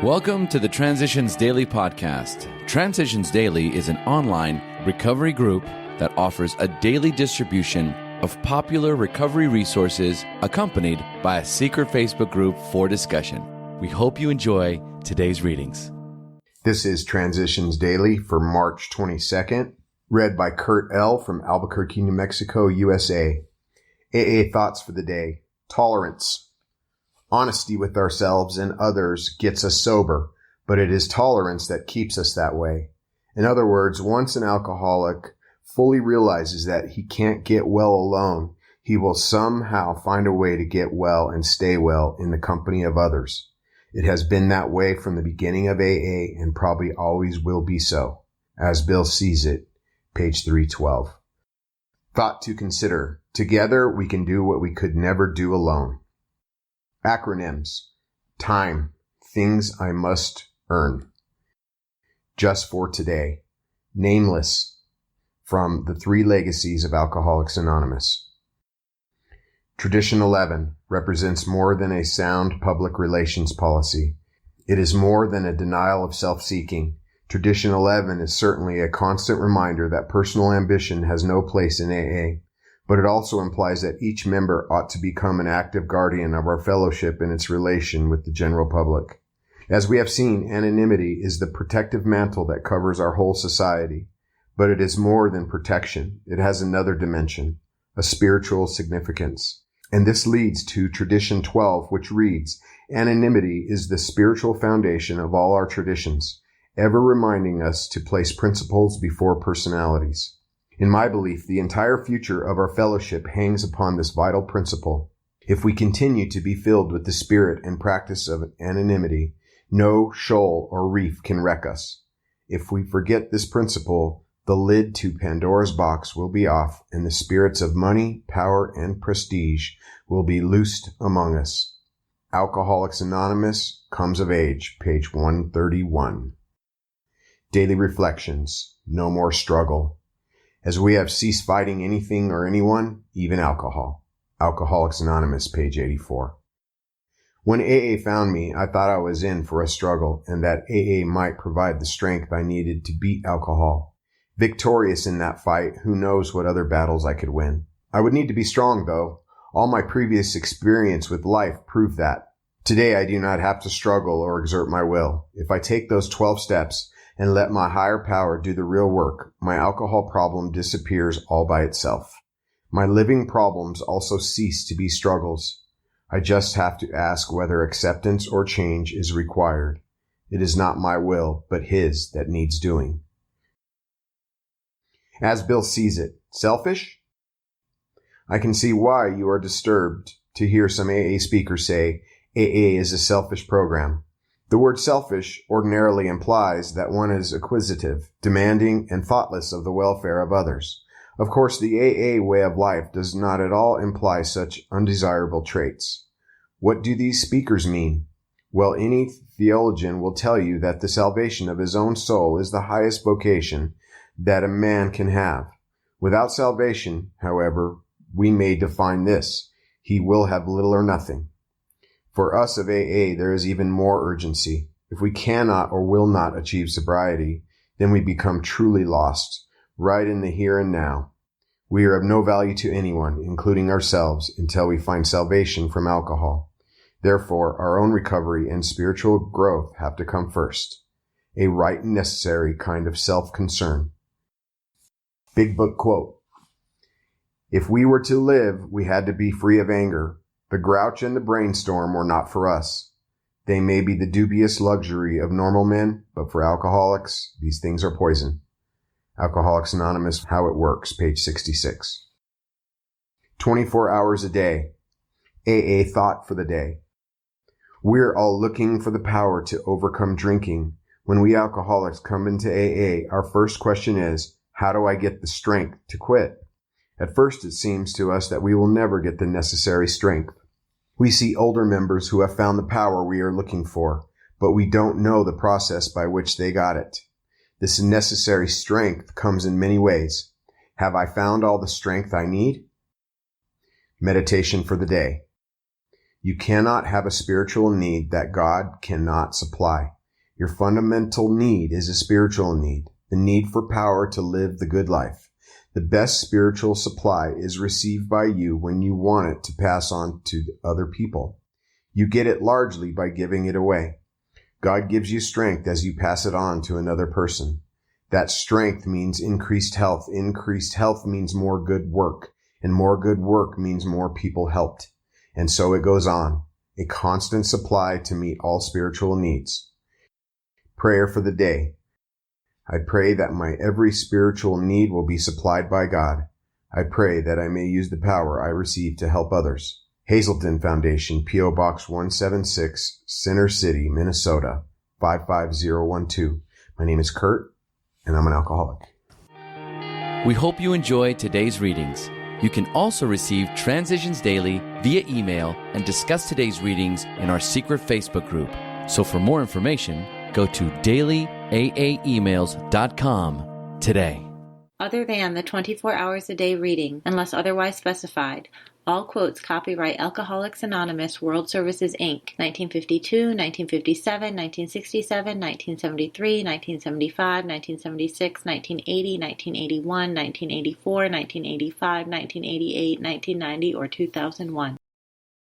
Welcome to the Transitions Daily podcast. Transitions Daily is an online recovery group that offers a daily distribution of popular recovery resources accompanied by a secret Facebook group for discussion. We hope you enjoy today's readings. This is Transitions Daily for March 22nd, read by Kurt L. from Albuquerque, New Mexico, USA. AA thoughts for the day. Tolerance. Honesty with ourselves and others gets us sober, but it is tolerance that keeps us that way. In other words, once an alcoholic fully realizes that he can't get well alone, he will somehow find a way to get well and stay well in the company of others. It has been that way from the beginning of AA and probably always will be so. As Bill sees it, page 312. Thought to consider. Together we can do what we could never do alone. Acronyms. Time. Things I must earn. Just for today. Nameless. From The Three Legacies of Alcoholics Anonymous. Tradition 11 represents more than a sound public relations policy. It is more than a denial of self-seeking. Tradition 11 is certainly a constant reminder that personal ambition has no place in AA. But it also implies that each member ought to become an active guardian of our fellowship in its relation with the general public. As we have seen, anonymity is the protective mantle that covers our whole society. But it is more than protection. It has another dimension, a spiritual significance. And this leads to Tradition 12, which reads, anonymity is the spiritual foundation of all our traditions, ever reminding us to place principles before personalities. In my belief, the entire future of our fellowship hangs upon this vital principle. If we continue to be filled with the spirit and practice of anonymity, no shoal or reef can wreck us. If we forget this principle, the lid to Pandora's box will be off, and the spirits of money, power, and prestige will be loosed among us. Alcoholics Anonymous Comes of Age, page 131. Daily Reflections. No more struggle. As we have ceased fighting anything or anyone, even alcohol. Alcoholics Anonymous, page 84. When AA found me, I thought I was in for a struggle and that AA might provide the strength I needed to beat alcohol. Victorious in that fight, who knows what other battles I could win. I would need to be strong, though. All my previous experience with life proved that. Today I do not have to struggle or exert my will. If I take those 12 steps and let my higher power do the real work, my alcohol problem disappears all by itself. My living problems also cease to be struggles. I just have to ask whether acceptance or change is required. It is not my will, but His that needs doing. As Bill sees it, selfish? I can see why you are disturbed to hear some AA speakers say AA is a selfish program. The word selfish ordinarily implies that one is acquisitive, demanding, and thoughtless of the welfare of others. Of course, the AA way of life does not at all imply such undesirable traits. What do these speakers mean? Well, any theologian will tell you that the salvation of his own soul is the highest vocation that a man can have. Without salvation, however, we may define this: he will have little or nothing. For us of AA, there is even more urgency. If we cannot or will not achieve sobriety, then we become truly lost, right in the here and now. We are of no value to anyone, including ourselves, until we find salvation from alcohol. Therefore, our own recovery and spiritual growth have to come first. A right and necessary kind of self-concern. Big Book quote. If we were to live, we had to be free of anger. The grouch and the brainstorm were not for us. They may be the dubious luxury of normal men, but for alcoholics, these things are poison. Alcoholics Anonymous, How It Works, page 66. 24 hours a day. AA thought for the day. We're all looking for the power to overcome drinking. When we alcoholics come into AA, our first question is, how do I get the strength to quit? At first, it seems to us that we will never get the necessary strength. We see older members who have found the power we are looking for, but we don't know the process by which they got it. This necessary strength comes in many ways. Have I found all the strength I need? Meditation for the day. You cannot have a spiritual need that God cannot supply. Your fundamental need is a spiritual need, the need for power to live the good life. The best spiritual supply is received by you when you want it to pass on to other people. You get it largely by giving it away. God gives you strength as you pass it on to another person. That strength means increased health. Increased health means more good work, and more good work means more people helped. And so it goes on, a constant supply to meet all spiritual needs. Prayer for the day. I pray that my every spiritual need will be supplied by God. I pray that I may use the power I receive to help others. Hazelton Foundation, P.O. Box 176, Center City, Minnesota, 55012. My name is Kurt, and I'm an alcoholic. We hope you enjoyed today's readings. You can also receive Transitions Daily via email and discuss today's readings in our secret Facebook group. So for more information, go to dailyaaemails.com today. Other than the 24 hours a day reading, unless otherwise specified, all quotes copyright Alcoholics Anonymous World Services, Inc., 1952, 1957, 1967, 1973, 1975, 1976, 1980, 1981, 1984, 1985, 1988, 1990, or 2001.